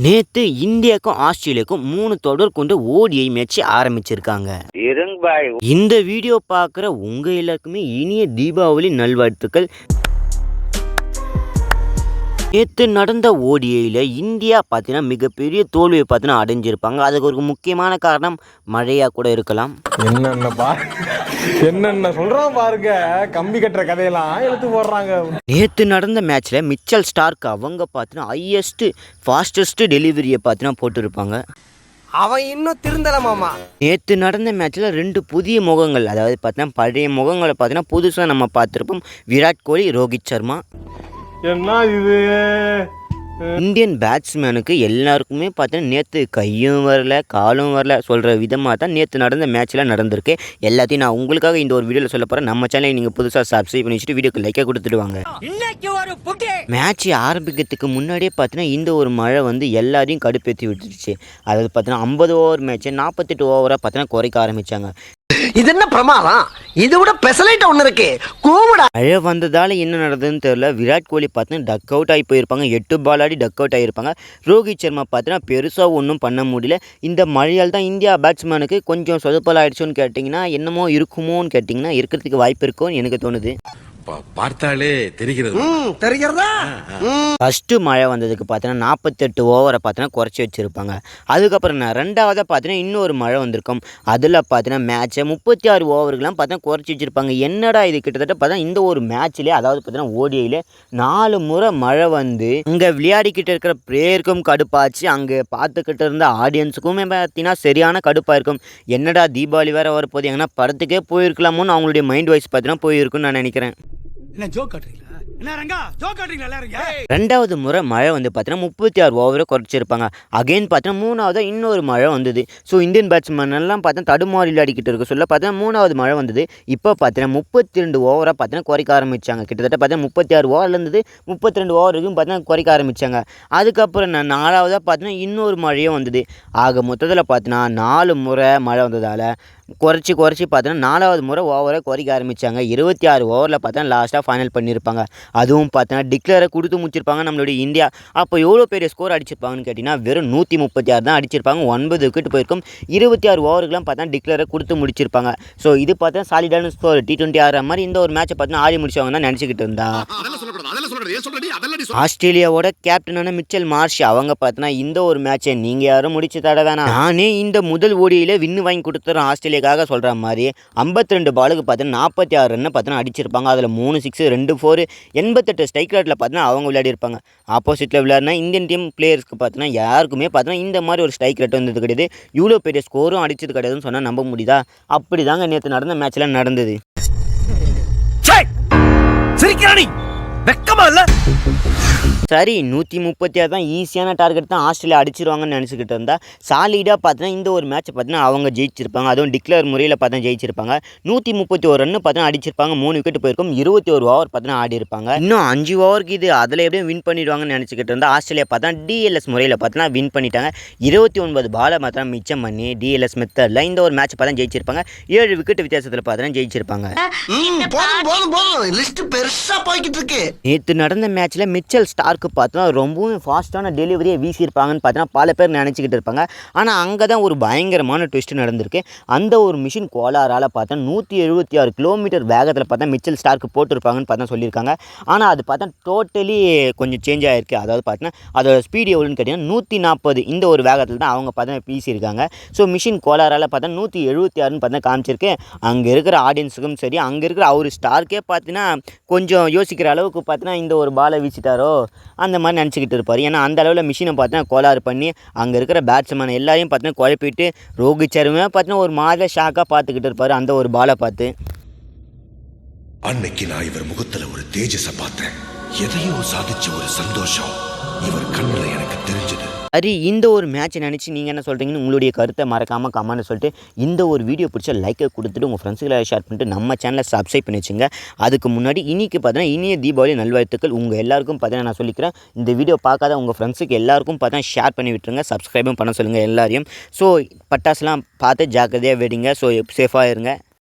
நேத்து இந்தியாவுக்கும் ஆஸ்திரேலியாவுக்கும் 3 தொடர் கொண்டு ஓடிஐ மேட்ச் ஆரம்பிச்சிருக்காங்க. இந்த வீடியோ பார்க்குற உங்க எல்லாருக்குமே இனிய தீபாவளி நல்வாழ்த்துக்கள். நேற்று நடந்த ஓடிஐயில் இந்தியா பார்த்தீங்கன்னா மிகப்பெரிய தோல்வியை பார்த்தீங்கன்னா அடைஞ்சிருப்பாங்க. அதுக்கு ஒரு முக்கியமான காரணம் மழையாக கூட இருக்கலாம். என்னென்ன சொல்கிறோம் பாருங்க, கம்பி கட்டுற கதையெல்லாம் எடுத்து போடுறாங்க. நேற்று நடந்த மேட்ச்சில் மிச்சல் ஸ்டார்க் அவங்க பார்த்தீங்கன்னா ஃபாஸ்டஸ்ட் டெலிவரியை பார்த்தீங்கன்னா போட்டிருப்பாங்க. அவன் இன்னும் திருந்தலமாமா. நேற்று நடந்த மேட்ச்சில் 2 புதிய முகங்கள், அதாவது பார்த்தீங்கன்னா பழைய முகங்களை பார்த்தீங்கன்னா புதுசாக நம்ம பார்த்துருப்போம். விராட் கோலி, ரோஹித் சர்மா. என்ன இது? இந்தியன் பேட்ஸ்மேனுக்கு எல்லாருக்குமே பார்த்தீங்கன்னா நேற்று கையும் வரல காலும் வரல சொல்கிற விதமாக தான் நேற்று நடந்த மேட்ச்சில் நடந்திருக்கு. எல்லாத்தையும் நான் உங்களுக்காக இந்த ஒரு வீடியோவில் சொல்ல போகிறேன். நம்ம சேனலை நீங்கள் புதுசாக சப்ஸ்கிரைப் பண்ணி வச்சுட்டு வீடியோக்கு லைக்காக கொடுத்துடுவாங்க. மேட்ச் ஆரம்பிக்கிறதுக்கு முன்னாடியே பார்த்தீங்கன்னா இந்த ஒரு மழை எல்லாரையும் கடுப்பேற்றி விட்டுருச்சு. அதாவது பார்த்தீங்கன்னா 50 ஓவர் மேட்ச்சை 48 ஓவராக பார்த்தீங்கன்னா குறைக்க ஆரம்பித்தாங்க. இது என்ன பிரமாதம்? இது விட பெசலைட் ஒன்று இருக்கு. கூவிடா. மழை வந்ததால் என்ன நடந்ததுன்னு தெரியல. விராட் கோலி பார்த்தீங்கன்னா டக் அவுட் ஆகி போயிருப்பாங்க. 8 பால் ஆடி டக் அவுட் ஆகியிருப்பாங்க. ரோஹித் சர்மா பார்த்தீங்கன்னா பெருசாக ஒன்றும் பண்ண முடியல. இந்த மழையால் தான் இந்தியா பேட்ஸ்மேனுக்கு கொஞ்சம் சொதப்பல் ஆகிடுச்சோன்னு கேட்டிங்கன்னா என்னமோ இருக்குமோன்னு கேட்டிங்கன்னா இருக்கிறதுக்கு வாய்ப்பு இருக்கும்னு எனக்கு தோணுது. பார்த்தாலே தெரிகிறதா? ஃபஸ்ட்டு மழை வந்ததுக்கு பார்த்தீங்கன்னா 48 ஓவரை பார்த்தீங்கன்னா குறைச்சி வச்சுருப்பாங்க. அதுக்கப்புறம் ரெண்டாவதாக பார்த்தீங்கன்னா இன்னொரு மழை வந்திருக்கும். அதில் பார்த்தீங்கன்னா மேட்ச்சை 36 ஓவருக்கெலாம் பார்த்தீங்கன்னா குறைச்சி வச்சுருப்பாங்க. என்னடா இது, கிட்டத்தட்ட பார்த்தீங்கன்னா இந்த ஒரு மேட்ச்லேயே, அதாவது பார்த்தீங்கன்னா ஓடிஐயில் 4 முறை மழை இங்கே விளையாடிக்கிட்டு இருக்கிற பிளேயருக்கும் கடுப்பாச்சு, அங்கே பார்த்துக்கிட்டு இருந்த ஆடியன்ஸுக்குமே பார்த்தீங்கன்னா சரியான கடுப்பாக இருக்கும். என்னடா தீபாவளி வேறு வரப்போது, எங்கன்னா படத்துக்கே போயிருக்கலாமோன்னு அவங்களுடைய மைண்ட் வாய்ஸ் பார்த்தீங்கன்னா போயிருக்குன்னு நான் நினைக்கிறேன். ரெண்டாவது முறை மழை பார்த்தீங்கன்னா 36 ஓவரை குறைச்சிருப்பாங்க. அகைன் பார்த்தீங்கன்னா மூணாவதாக இன்னொரு மழை வந்தது. ஸோ இந்தியன் பேட்ஸ்மேன் எல்லாம் பார்த்தீங்கன்னா தடுமாறி விளையாடிக்கிட்டு இருக்க சொல்ல பார்த்தீங்கன்னா மூணாவது மழை வந்தது. இப்போ பார்த்தீங்கன்னா 32 ஓவராக பார்த்தீங்கன்னா குறைக்க ஆரம்பித்தாங்க. கிட்டத்தட்ட பார்த்தீங்கன்னா 36 ஓவரில் இருந்தது 32 ஓவருக்கும் பார்த்தீங்கன்னா குறைக்க ஆரம்பித்தாங்க. அதுக்கப்புறம் நாலாவதாக பார்த்தீங்கன்னா இன்னொரு மழையும் வந்தது. ஆக மொத்தத்தில் பார்த்தீங்கன்னா 4 முறை மழை வந்ததால் குறைச்சி பார்த்தீங்கன்னா 4வது முறை ஓவரை குறைக்க ஆரம்பித்தாங்க. 26 ஓவரில் பார்த்தீங்கன்னா லாஸ்ட்டாக ஃபைனல் பண்ணியிருப்பாங்க. அதுவும் பார்த்தீங்கன்னா டிக்ளரை கொடுத்து முடிச்சிருப்பாங்க நம்மளுடைய இந்தியா. அப்போ எவ்வளோ பெரிய ஸ்கோர் அடிச்சிருப்பாங்கன்னு கேட்டிங்கன்னா வெறும் 136 தான் அடிச்சிருப்பாங்க. 9 விக்கெட் போயிருக்கும். 26 ஓவருக்குலாம் பார்த்தா டிக்ளரை கொடுத்து முடிச்சிருப்பாங்க. ஸோ இது பார்த்தா சாலிடான ஸ்கோர். T20 ஆடுற மாதிரி இந்த ஒரு மேட்சை பார்த்தீங்கன்னா ஆடி முடிச்சவங்க தான் நினச்சிக்கிட்டு இருந்தா. ஆஸ்திரேலியாவோட கேப்டனான மிச்சல் மார்ஷ் அவங்க பார்த்தீங்கன்னா இந்த ஒரு மேட்சை நீங்கள் யாரும் முடிச்சு தட வேணாம், நானே இந்த முதல் ஓடியில் வின்னு வாங்கி கொடுத்துறேன் ஆஸ்திரேலியாக்காக சொல்கிற மாதிரி 52 பாலுக்கு பார்த்தீங்கன்னா 46 ரன்னு பார்த்தீங்கன்னா அடிச்சிருப்பாங்க. அதில் 3 6 2 4 88 ஸ்ட்ரைக் ரேட்டில் பார்த்தீங்கன்னா அவங்க விளையாடிருப்பாங்க. ஆப்போசிட்டில் விளையாடினா இந்தியன் டீம் பிளேயர்ஸ்க்கு பார்த்தீங்கன்னா யாருக்குமே பார்த்தீங்கன்னா இந்த மாதிரி ஒரு ஸ்ட்ரைக் ரேட் வந்தது கிடையாது. இவ்வளோ பெரிய ஸ்கோரும் அடிச்சது கிடையாதுன்னு சொன்னால் நம்ப முடியுதா? அப்படி தாங்க நேற்று நடந்த மேட்ச்சில் நடந்தது. சரி, 136 தான் ஈஸியான டார்கெட் தான், ஆஸ்திரேலியா அடிச்சிருவாங்கன்னு நினச்சிக்கிட்டு இருந்தால் சாலிடாக பார்த்தீங்கன்னா இந்த ஒரு மேட்ச்சை பார்த்தீங்கன்னா அவங்க ஜெயிச்சிருப்பாங்க. அதுவும் டிக்ளேர் முறையில் பார்த்தீங்கன்னா ஜெயிச்சிருப்பாங்க. 131 ரன்னு பார்த்தீங்கன்னா அடிச்சிருப்பாங்க. 3 விக்கெட் போயிருக்கும். 21 ஓவர் பார்த்தீங்கன்னா ஆடி இருப்பாங்க. இன்னும் 5 ஓவருக்கு இது அதில் எப்படியும் வின் பண்ணிடுவாங்கன்னு நினச்சிக்கிட்டு இருந்தால் ஆஸ்திரேலியா பார்த்தா டிஎல்எஸ் முறையில் பார்த்தீங்கன்னா வின் பண்ணிட்டாங்க. 29 பாலை பார்த்தா மிச்சம் பண்ணி டிஎல்எஸ் மெத்தடில் இந்த ஒரு மேட்ச் பார்த்தா ஜெயிச்சிருப்பாங்க. 7 விக்கெட் வித்தியாசத்தில் பார்த்தீங்கன்னா ஜெயிச்சிருப்பாங்க. நேற்று நடந்த மேட்ச்சில் மிச்சல் ஸ்டார்க்கு பார்த்தோன்னா ரொம்பவும் ஃபாஸ்ட்டான டெலிவரியை வீசியிருப்பாங்கன்னு பார்த்தீங்கன்னா பல பேர் நினச்சிக்கிட்டு இருப்பாங்க. ஆனால் அங்கே தான் ஒரு பயங்கரமான ட்விஸ்ட் நடந்திருக்கு. அந்த ஒரு மிஷின் கோளாறால் பார்த்தா 176 கிலோமீட்டர் வேகத்தில் பார்த்தா மிச்சல் ஸ்டார்க்கு போட்டிருப்பாங்கன்னு பார்த்தா சொல்லியிருக்காங்க. ஆனால் அது பார்த்தா டோட்டலி கொஞ்சம் சேஞ்ச் ஆகிருக்கு. அதாவது பார்த்தீங்கன்னா அதோட ஸ்பீடு எவ்வளோன்னு கேட்டிங்கன்னா 140 இந்த ஒரு வேகத்தில் தான் அவங்க பார்த்தா வீசியிருக்காங்க. ஸோ மிஷின் கோளாறால் பார்த்தா 176ன்னு பார்த்தா காமிச்சிருக்கு. அங்கே இருக்கிற ஆடியன்ஸுக்கும் சரி, அங்கே இருக்கிற அவர் ஸ்டார்க்கே பார்த்தீங்கன்னா கொஞ்சம் யோசிக்கிற அளவுக்கு பார்த்தீங்கன்னா இந்த ஒரு பாலை வீசிட்டாரோ அந்த மாதிரி நினச்சிக்கிட்டு இருப்பார். ஏன்னா அந்த அளவில் மிஷினை பார்த்தீங்கன்னா கோளாறு பண்ணி அங்கே இருக்கிற பேட்ஸ்மேன் எல்லாரையும் பார்த்தீங்கன்னா குழப்பிட்டு ரோஹித் சர்மா பார்த்தீங்கன்னா ஒரு மாதிரி ஷாக்காக பார்த்துக்கிட்டு இருப்பார் அந்த ஒரு பாலை பார்த்து. அன்னைக்கு நான் இவர் முகத்தில் ஒரு தேஜஸை பார்த்தேன். எதையோ சாதிச்ச ஒரு சந்தோஷம் இவர் கண்ணில் எனக்கு தெரிஞ்சது. சரி, இந்த ஒரு மேட்ச்சை நினச்சி நீங்கள் என்ன சொல்கிறீங்கன்னு உங்களுடைய கருத்தை மறக்காமல் கமெண்ட் சொல்லிட்டு இந்த ஒரு வீடியோ பிடிச்ச லைக்கை கொடுத்துட்டு உங்கள் ஃப்ரெண்ட்ஸுகளை ஷேர் பண்ணிட்டு நம்ம சேனலை சப்ஸ்கிரைப் பண்ணி வச்சுங்க. அதுக்கு முன்னாடி இன்றைக்கி பார்த்தீங்கன்னா இனிய தீபாவளி நல்வாழ்த்துக்கள் உங்கள் எல்லாருக்கும் பார்த்தீங்கன்னா நான் சொல்லிக்கிறேன். இந்த வீடியோ பார்க்காத உங்கள் ஃப்ரெண்ட்ஸுக்கு எல்லாருக்கும் பார்த்தீங்கன்னா ஷேர் பண்ணி விட்டுருங்க, சப்ஸ்கிரைபும் பண்ண சொல்லுங்கள் எல்லாரையும். ஸோ பட்டாசுலாம் பார்த்து ஜாக்கிரதையாக வெடிங்க. ஸோ சேஃபாக இருங்க.